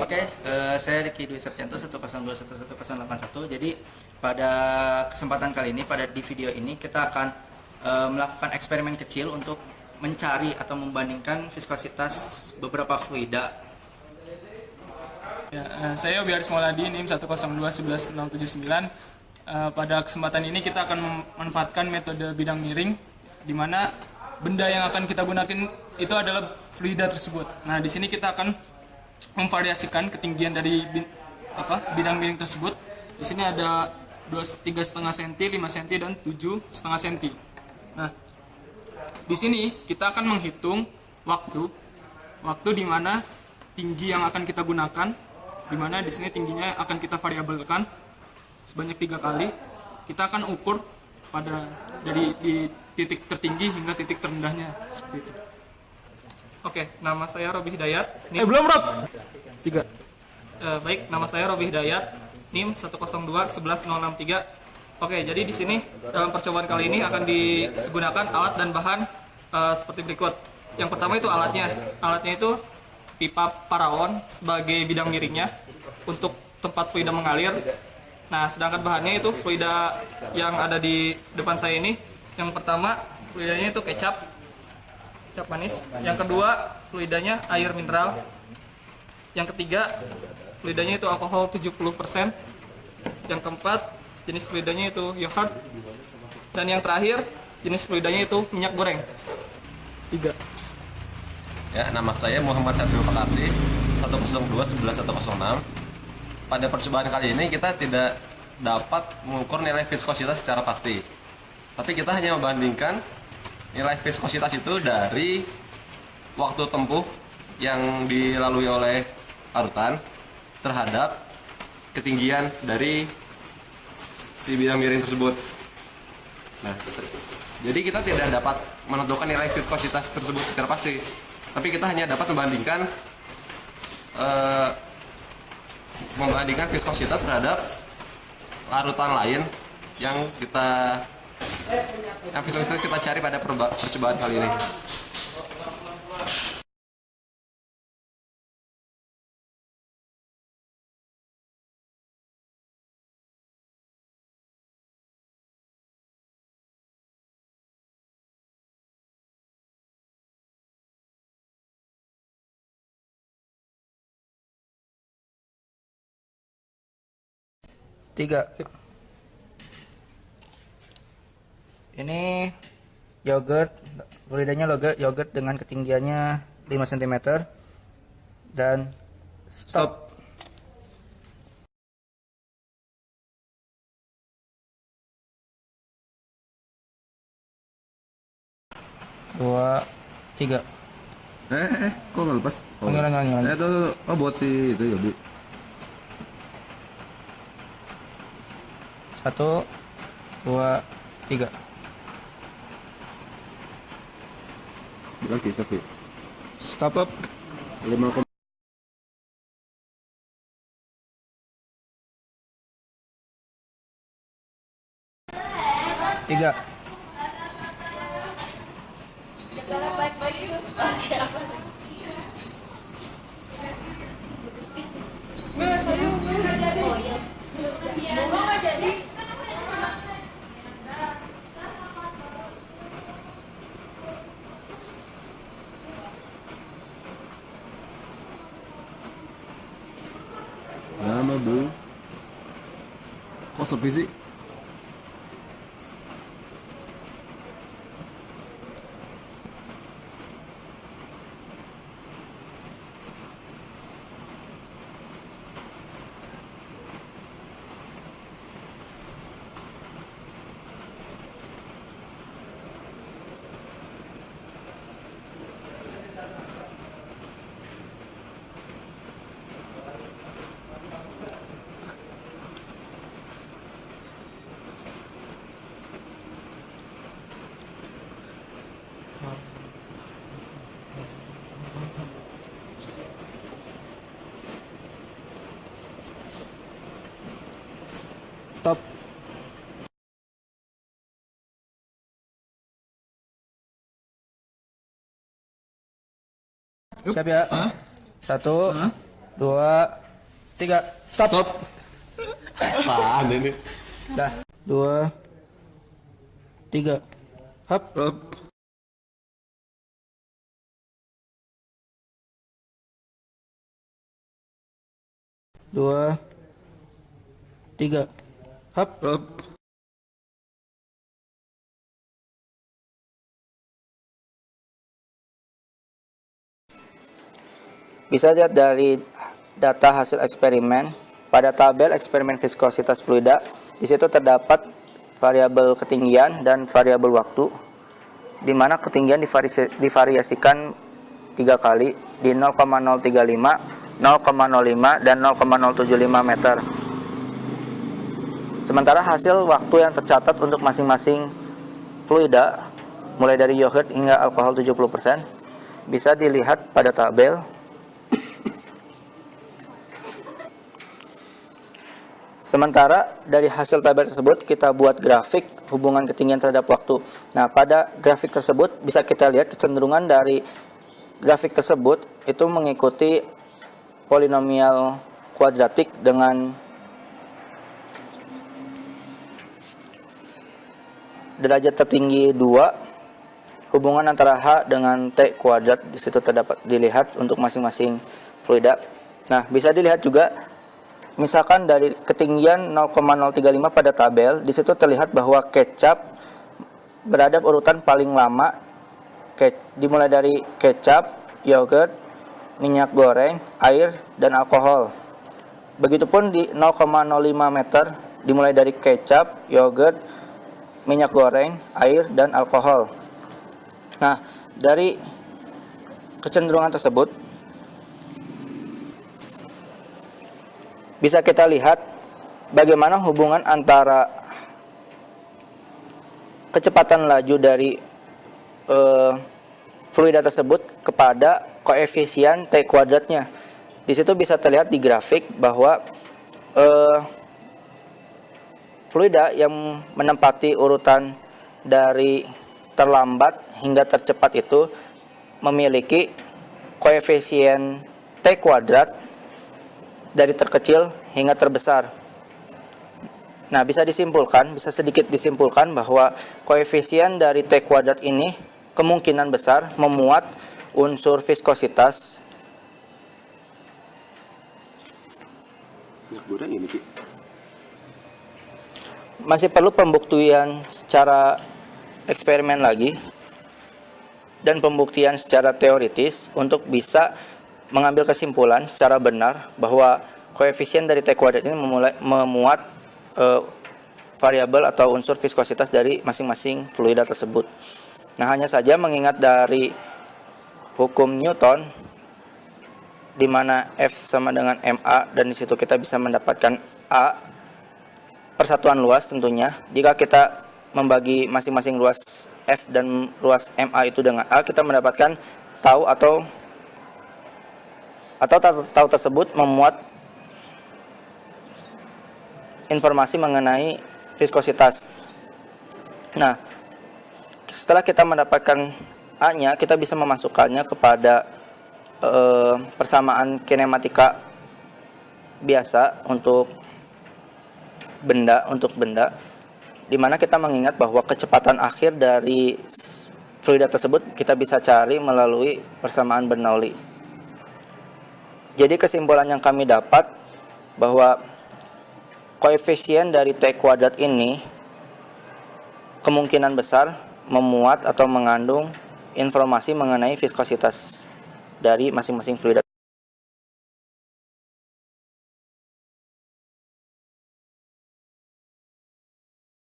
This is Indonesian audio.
Oke, saya Riki Dwi Septianto 102111081. Jadi pada kesempatan kali ini, di video ini kita akan melakukan eksperimen kecil untuk mencari atau membandingkan viskositas beberapa fluida. Ya, saya Yobi Aris Mauladi, NIM 102111079. Pada kesempatan ini kita akan memanfaatkan metode bidang miring, di mana benda yang akan kita gunakan itu adalah fluida tersebut. Nah, di sini kita akan memvariasikan ketinggian dari bidang miring tersebut. Di sini ada 3,5 cm, 5 cm, dan 7,5 cm. Nah, di sini kita akan menghitung waktu di mana tinggi yang akan kita gunakan, di mana di sini tingginya akan kita variabelkan sebanyak 3 kali. Kita akan ukur dari titik tertinggi hingga titik terendahnya, seperti itu. Oke, nama saya Robi Hidayat. Belum, Rob. 3. Baik, nama saya Robi Hidayat, NIM 102111063. Oke, jadi di sini dalam percobaan kali ini akan digunakan alat dan bahan seperti berikut. Yang pertama itu alatnya. Alatnya itu pipa paraon sebagai bidang miringnya untuk tempat fluida mengalir. Nah, sedangkan bahannya itu fluida yang ada di depan saya ini. Yang pertama, fluidanya itu kecap manis. Yang kedua, fluidanya air mineral. Yang ketiga, fluidanya itu alkohol 70%. Yang keempat, jenis fluidanya itu yogurt. Dan yang terakhir, jenis fluidanya itu minyak goreng. 3. Ya, nama saya Muhammad Satrio Pakardi, 102111006. Pada percobaan kali ini kita tidak dapat mengukur nilai viskositas secara pasti. Tapi kita hanya membandingkan nilai viskositas itu dari waktu tempuh yang dilalui oleh parutan terhadap ketinggian dari si bidang miring tersebut. Nah, jadi kita tidak dapat menentukan nilai viskositas tersebut secara pasti, tapi kita hanya dapat membandingkan viskositas terhadap larutan lain yang viskositas kita cari pada percobaan kali ini. Tiga. Ini yogurt, fluidanya yogurt dengan ketinggiannya 5 cm. Dan stop. Dua, tiga. Kok nggak lepas? Ngilang. Tuh. Oh, buat si itu Yobi. 1, 2, 3. Lagi sapi. Stop up. 5. 3. Lama, Bu. Kok sepi sih? Stop. Siap ya? Satu, 2, 3, stop. Stop. Apaan ini? Dah. 2, 3, hap. Up. 2, 3, hap. Up. Bisa lihat dari data hasil eksperimen pada tabel eksperimen viskositas fluida. Di situ terdapat variabel ketinggian dan variabel waktu, di mana ketinggian divariasikan 3 kali di 0,035, 0,05 dan 0,075 meter. Sementara hasil waktu yang tercatat untuk masing-masing fluida mulai dari yogurt hingga alkohol 70% bisa dilihat pada tabel. Sementara dari hasil tabel tersebut kita buat grafik hubungan ketinggian terhadap waktu. Nah, pada grafik tersebut bisa kita lihat kecenderungan dari grafik tersebut itu mengikuti polinomial kuadratik dengan derajat tertinggi 2. Hubungan antara H dengan T kuadrat di situ terdapat dilihat untuk masing-masing fluida. Nah, bisa dilihat juga misalkan dari ketinggian 0,035 pada tabel, di situ terlihat bahwa kecap berada urutan paling lama, dimulai dari kecap, yogurt, minyak goreng, air, dan alkohol. Begitupun di 0,05 meter, dimulai dari kecap, yogurt, minyak goreng, air, dan alkohol. Nah, dari kecenderungan tersebut, bisa kita lihat bagaimana hubungan antara kecepatan laju dari fluida tersebut kepada koefisien T kuadratnya. Di situ bisa terlihat di grafik bahwa fluida yang menempati urutan dari terlambat hingga tercepat itu memiliki koefisien T kuadrat dari terkecil hingga terbesar. Nah, bisa sedikit disimpulkan bahwa koefisien dari T kuadrat ini kemungkinan besar memuat unsur viskositas. Minyak goreng ini, Ki. Masih perlu pembuktian secara eksperimen lagi dan pembuktian secara teoritis untuk bisa mengambil kesimpulan secara benar bahwa koefisien dari T kuadrat ini memuat variabel atau unsur viskositas dari masing-masing fluida tersebut. Nah, hanya saja mengingat dari hukum Newton di mana F sama dengan MA dan di situ kita bisa mendapatkan A persatuan luas tentunya. Jika kita membagi masing-masing luas F dan luas MA itu dengan A, kita mendapatkan tau atau tau tersebut memuat informasi mengenai viskositas. Nah, setelah kita mendapatkan A-nya, kita bisa memasukkannya kepada persamaan kinematika biasa untuk benda, di mana kita mengingat bahwa kecepatan akhir dari fluida tersebut kita bisa cari melalui persamaan Bernoulli. Jadi kesimpulan yang kami dapat bahwa koefisien dari T kuadrat ini kemungkinan besar memuat atau mengandung informasi mengenai viskositas dari masing-masing fluida.